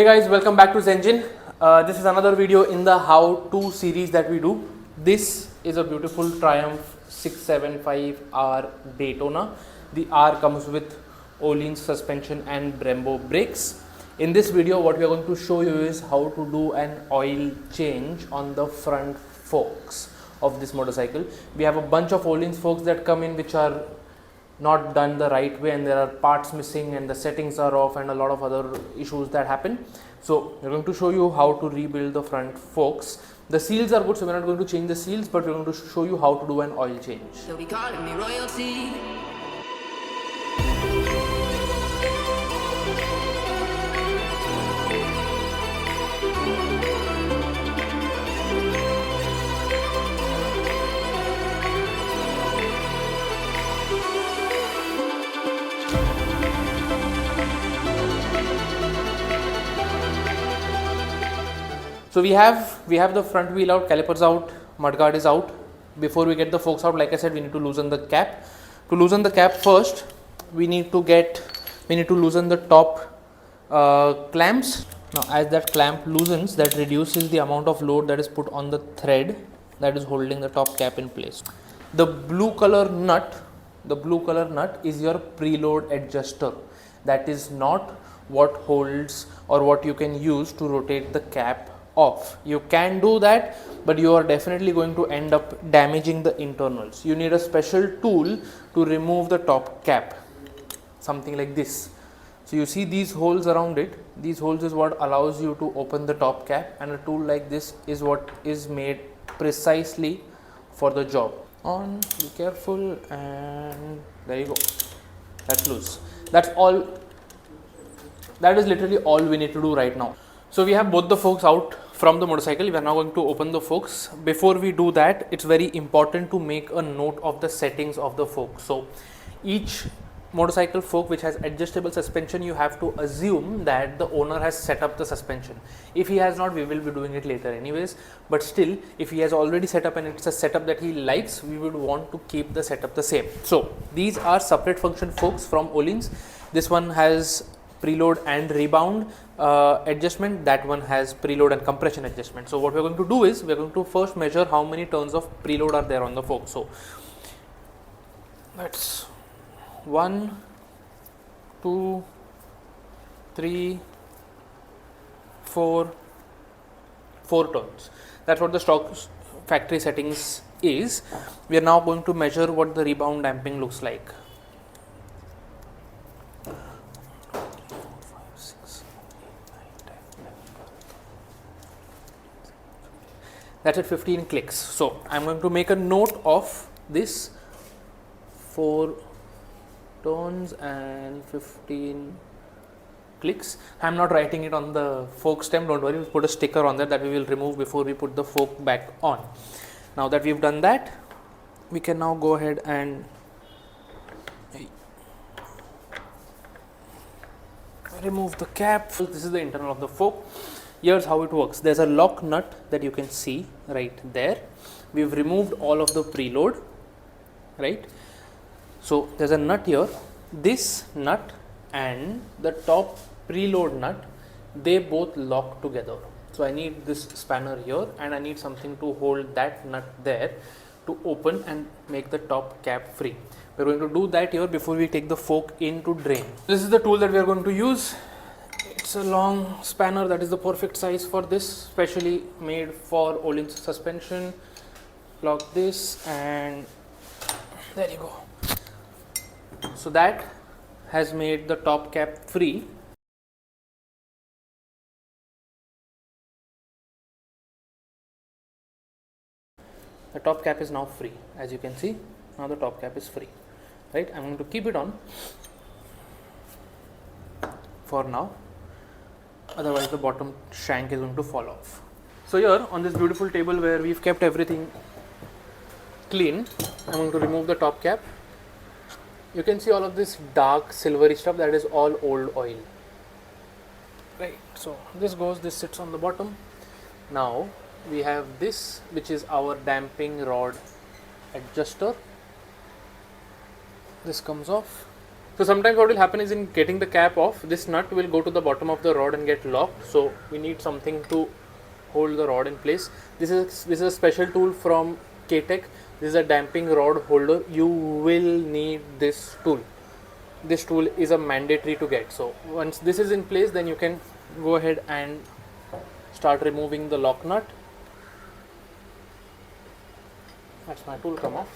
Hey guys, welcome back to Zenjin. This is another video in the how-to series that we do. This is a beautiful Triumph 675R Daytona. The R comes with Ohlins suspension and Brembo brakes. In this video, what we are going to show you is how to do an oil change on the front forks of this motorcycle. We have a bunch of Ohlins forks that come in which are not done the right way, and there are parts missing and the settings are off and a lot of other issues that happen. So we're going to show you how to rebuild the front forks. The seals are good, so we're not going to change the seals, but we're going to show you how to do an oil change. They'll be calling me royalty. So we have the front wheel out, calipers out, mudguard is out. Before we get the forks out, like I said, we need to loosen the cap. To loosen the cap first, we need to loosen the top clamps. Now as that clamp loosens, that reduces the amount of load that is put on the thread that is holding the top cap in place. The blue color nut is your preload adjuster. That is not what holds or what you can use to rotate the cap off. You can do that, but you are definitely going to end up damaging the internals. You need a special tool to remove the top cap, something like this. So you see these holes around it. These holes is what allows you to open the top cap, and a tool like this is what is made precisely for the job. On, be careful, and there you go. That's loose. That's all. That is literally all we need to do right now. So we have both the forks out from the motorcycle. We are now going to open the forks. Before we do that, it's very important to make a note of the settings of the fork. So each motorcycle fork which has adjustable suspension, you have to assume that the owner has set up the suspension. If he has not, we will be doing it later anyways, but still, if he has already set up and it's a setup that he likes, we would want to keep the setup the same. So these are separate function forks from Ohlins. This one has preload and rebound adjustment, that one has preload and compression adjustment. So what we are going to do is we are going to first measure how many turns of preload are there on the fork. So that's 1, 2, 3, 4 turns. That's what the stock factory settings is. We are now going to measure what the rebound damping looks like. That's at 15 clicks. So I'm going to make a note of this: 4 turns and 15 clicks. I'm not writing it on the fork stem, don't worry, we'll put a sticker on that we will remove before we put the fork back on. Now that we've done that, we can now go ahead and remove the cap. So this is the internal of the fork. Here's how it works. There's a lock nut that you can see right there. We've removed all of the preload, right? So there's a nut here. This nut and the top preload nut, they both lock together. So I need this spanner here, and I need something to hold that nut there to open and make the top cap free. We're going to do that here before we take the fork in to drain. This is the tool that we are going to use. It's a long spanner that is the perfect size for this, specially made for Ohlins suspension. Lock this, and there you go. So that has made the top cap free. The top cap is now free, as you can see. Now the top cap is free, right? I'm going to keep it on for now. Otherwise the bottom shank is going to fall off. So here on this beautiful table where we've kept everything clean, I'm going to remove the top cap. You can see all of this dark silvery stuff, that is all old oil, right? So this sits on the bottom. Now we have this, which is our damping rod adjuster. This comes off. So sometimes what will happen is, in getting the cap off, this nut will go to the bottom of the rod and get locked. So we need something to hold the rod in place. This is a special tool from K-Tech. This is a damping rod holder. You will need this tool. This tool is a mandatory to get. So once this is in place, then you can go ahead and start removing the lock nut. That's my tool come off.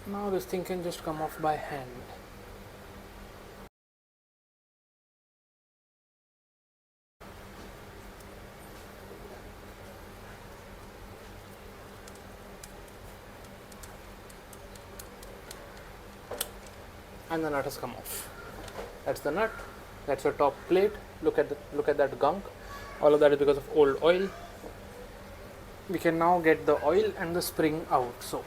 Now this thing can just come off by hand. And the nut has come off. That's the nut. That's your top plate. Look at that gunk. All of that is because of old oil. We can now get the oil and the spring out. So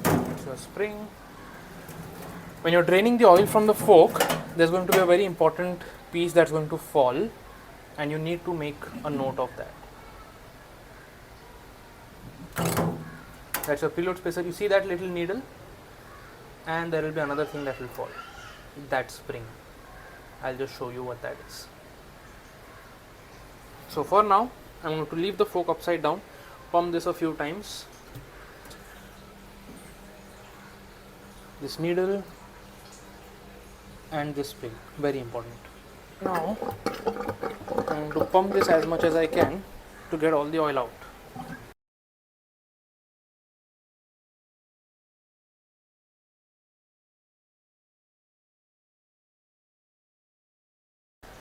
that's your spring. When you're draining the oil from the fork, there's going to be a very important piece that's going to fall, and you need to make a note of that. That's your preload spacer. You see that little needle, and there will be another thing that will fall, that spring. I'll just show you what that is. So for now, I'm going to leave the fork upside down, pump this a few times. This needle and this spring, very important. Now I'm going to pump this as much as I can to get all the oil out.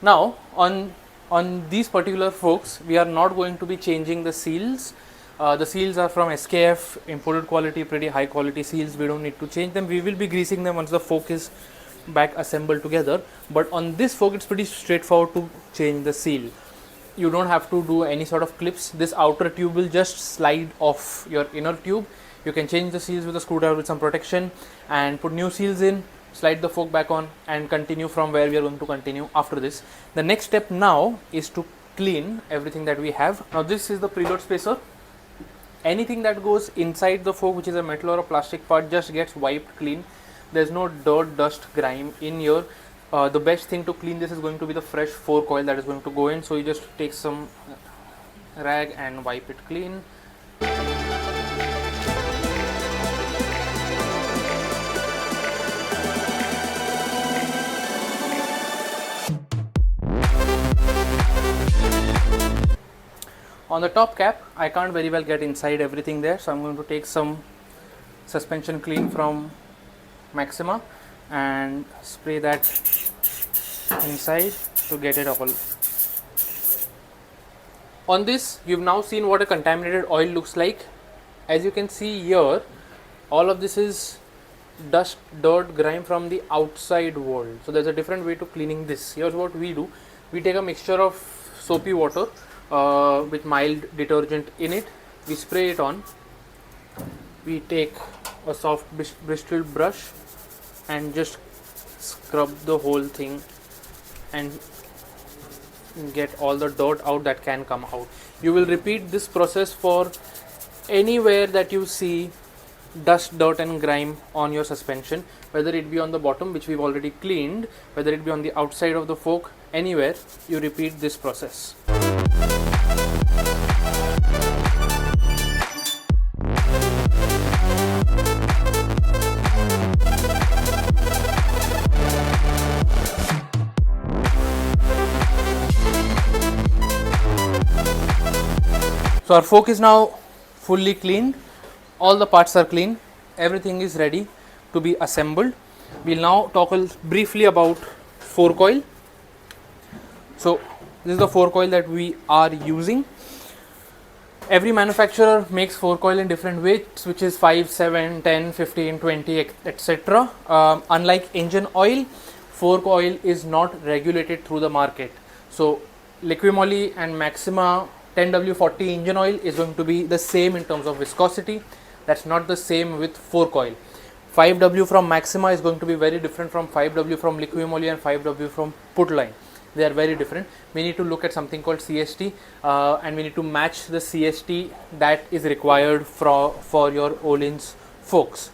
Now on these particular forks, we are not going to be changing the seals. The seals are from SKF, imported quality, pretty high quality seals. We don't need to change them. We will be greasing them once the fork is back assembled together. But on this fork, it's pretty straightforward to change the seal. You don't have to do any sort of clips. This outer tube will just slide off your inner tube. You can change the seals with a screwdriver with some protection and put new seals in, slide the fork back on, and continue from where we are going to continue after this. The next step now is to clean everything that we have. Now this is the preload spacer. Anything that goes inside the fork, which is a metal or a plastic part, just gets wiped clean. There's no dirt, dust, grime in here. The best thing to clean this is going to be the fresh fork oil that is going to go in. So you just take some rag and wipe it clean. On the top cap, I can't very well get inside everything there, so I'm going to take some suspension clean from Maxima and spray that inside to get it all. On this, you've now seen what a contaminated oil looks like. As you can see here, all of this is dust, dirt, grime from the outside world. So there's a different way to cleaning this. Here's what we do. We take a mixture of soapy water with mild detergent in it. We spray it on. We take a soft bristled brush and just scrub the whole thing and get all the dirt out that can come out. You will repeat this process for anywhere that you see dust, dirt and grime on your suspension, whether it be on the bottom, which we've already cleaned, whether it be on the outside of the fork, anywhere you repeat this process. So our fork is now fully cleaned. All the parts are clean. Everything is ready to be assembled. We'll now talk briefly about fork oil. So this is the fork oil that we are using. Every manufacturer makes fork oil in different weights, which is 5, 7, 10, 15, 20, etc. Unlike engine oil, fork oil is not regulated through the market. So Liquimoly and Maxima 10W40 engine oil is going to be the same in terms of viscosity. That's not the same with fork oil. 5W from Maxima is going to be very different from 5W from Liquimoly and 5W from Putline. They are very different. We need to look at something called CST, and we need to match the CST that is required for your Ohlins forks.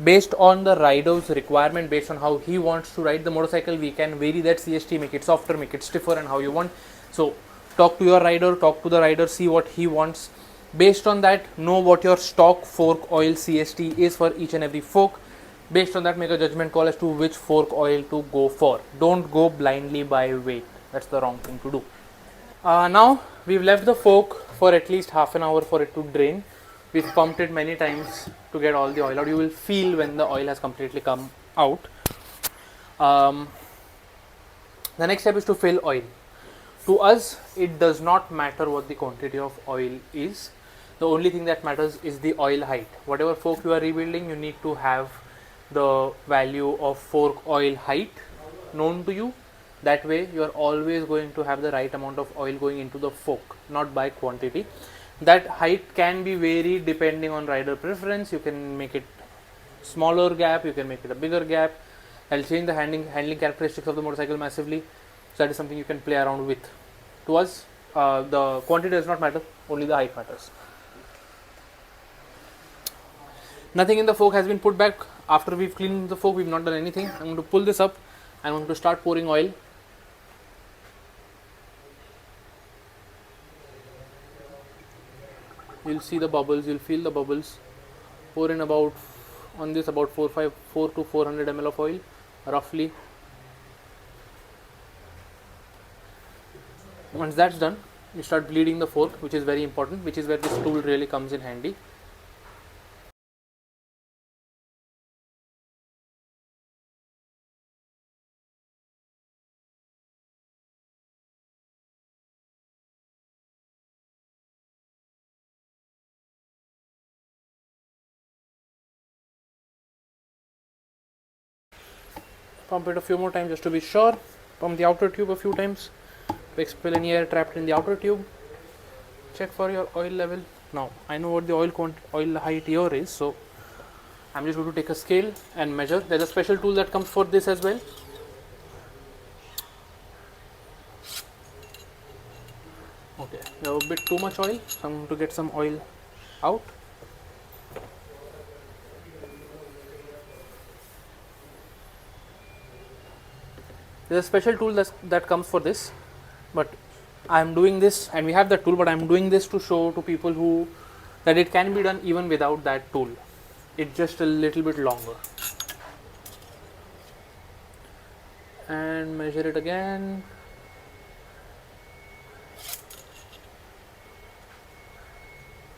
Based on the rider's requirement, based on how he wants to ride the motorcycle, we can vary that CST, make it softer, make it stiffer, and how you want. So talk to your rider, talk to the rider, see what he wants. Based on that, know what your stock fork oil CST is for each and every fork. Based on that, make a judgment call as to which fork oil to go for. Don't go blindly by weight. That's the wrong thing to do. Now we've left the fork for at least half an hour for it to drain. We've pumped it many times to get all the oil out. You will feel when the oil has completely come out. The next step is to fill oil. To us, it does not matter what the quantity of oil is. The only thing that matters is the oil height. Whatever fork you are rebuilding, you need to have the value of fork oil height known to you. That way you are always going to have the right amount of oil going into the fork, not by quantity. That height can be varied depending on rider preference. You can make it smaller gap, you can make it a bigger gap. I'll change the handling characteristics of the motorcycle massively. So that is something you can play around with. To us, the quantity does not matter, only the height matters. Nothing in the fork has been put back. After we've cleaned the fork, we've not done anything. I'm going to pull this up. I'm going to start pouring oil. You'll see the bubbles, you'll feel the bubbles. Pour in about 4 to 400 ml of oil, roughly. Once that's done, you start bleeding the fork, which is very important, which is where this tool really comes in handy. Pump it a few more times just to be sure. Pump the outer tube a few times to expel any air trapped in the outer tube. Check for your oil level. Now I know what the oil height here is, so I'm just going to take a scale and measure. There's a special tool that comes for this as well. Okay, you have a bit too much oil, so I'm going to get some oil out. There's a special tool that comes for this, but I'm doing this, and we have that tool, but I'm doing this to show to people that it can be done even without that tool. It's just a little bit longer. And measure it again.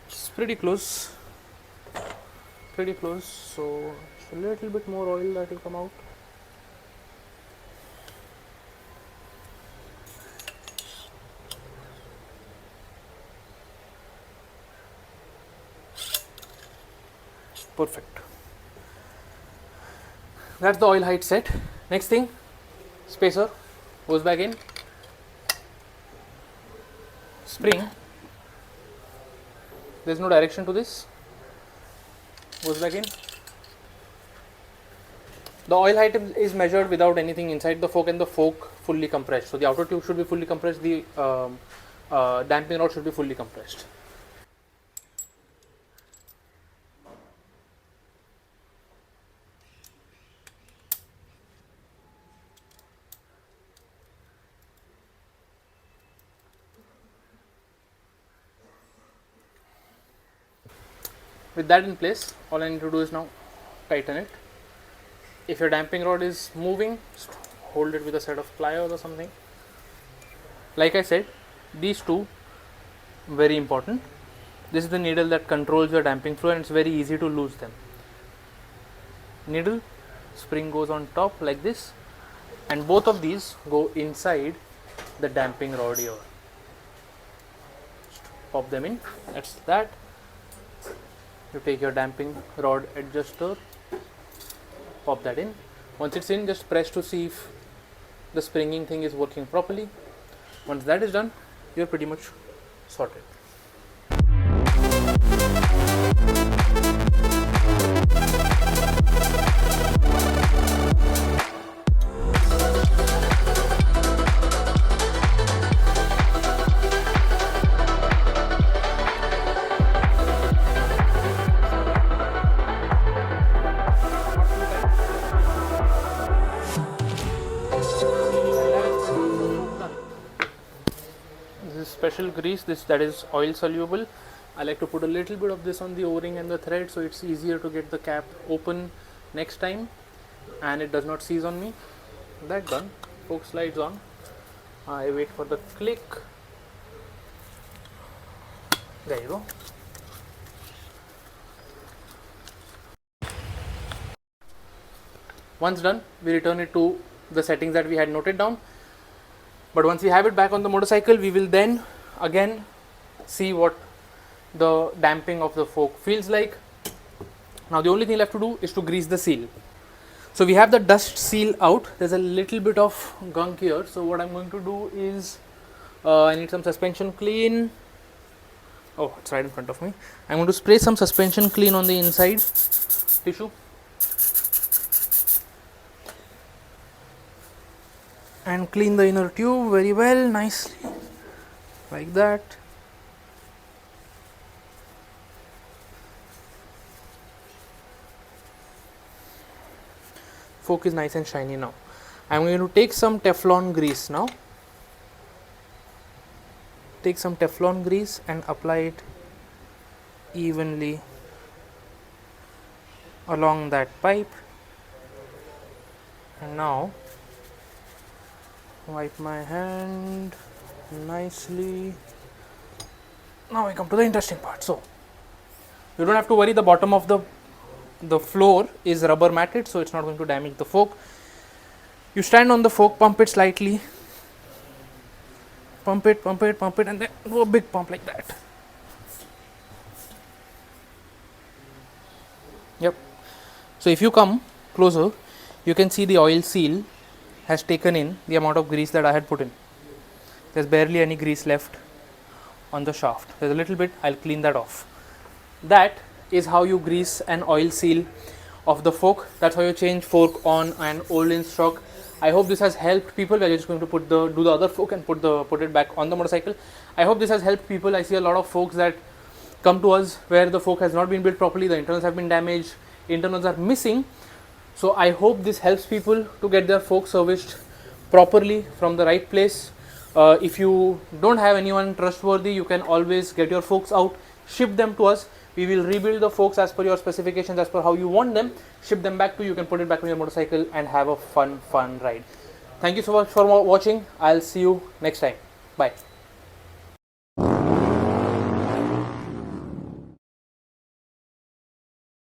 It's pretty close. So just a little bit more oil that will come out. Perfect. That's the oil height set. Next thing, spacer goes back in. Spring, there's no direction to this, goes back in. The oil height is measured without anything inside the fork, and the fork fully compressed. So the outer tube should be fully compressed, the damping rod should be fully compressed. With that in place, all I need to do is now tighten it. If your damping rod is moving, just hold it with a set of pliers or something. Like I said, these two, very important. This is the needle that controls your damping flow, and it's very easy to lose them. Needle, spring goes on top like this, and both of these go inside the damping rod here. Just pop them in, that's that. You take your damping rod adjuster, pop that in. Once it's in, just press to see if the springing thing is working properly. Once that is done, you're pretty much sorted. special grease, this that is oil soluble. I like to put a little bit of this on the o-ring and the thread, so it's easier to get the cap open next time and it does not seize on me. That done, fork slides on. I wait for the click. There you go. Once done, we return it to the settings that we had noted down. But once we have it back on the motorcycle, we will then again see what the damping of the fork feels like. Now the only thing left to do is to grease the seal. So we have the dust seal out. There's a little bit of gunk here. So what I'm going to do is I need some suspension clean. Oh, it's right in front of me. I'm going to spray some suspension clean on the inside tissue. And clean the inner tube very well, nicely, like that. Fork is nice and shiny now. I'm going to take some Teflon grease now. Take some Teflon grease and apply it evenly along that pipe. And now wipe my hand nicely. Now we come to the interesting part. So you don't have to worry, the bottom of the floor is rubber matted, so it's not going to damage the fork. You stand on the fork, pump it slightly, pump it, and then do a big pump like that. Yep. So if you come closer, you can see the oil seal has taken in the amount of grease that I had put in. There's barely any grease left on the shaft. There's a little bit, I'll clean that off. That is how you grease an oil seal of the fork. That's how you change fork on an Ohlins shock. I hope this has helped people. We're just going to do the other fork and put it back on the motorcycle. I hope this has helped people. I see a lot of forks that come to us where the fork has not been built properly, the internals have been damaged, internals are missing. So I hope this helps people to get their fork serviced properly from the right place. If you don't have anyone trustworthy, you can always get your forks out, ship them to us. We will rebuild the forks as per your specifications, as per how you want them, ship them back to you. You can put it back on your motorcycle and have a fun ride. Thank you so much for watching. I'll see you next time. Bye.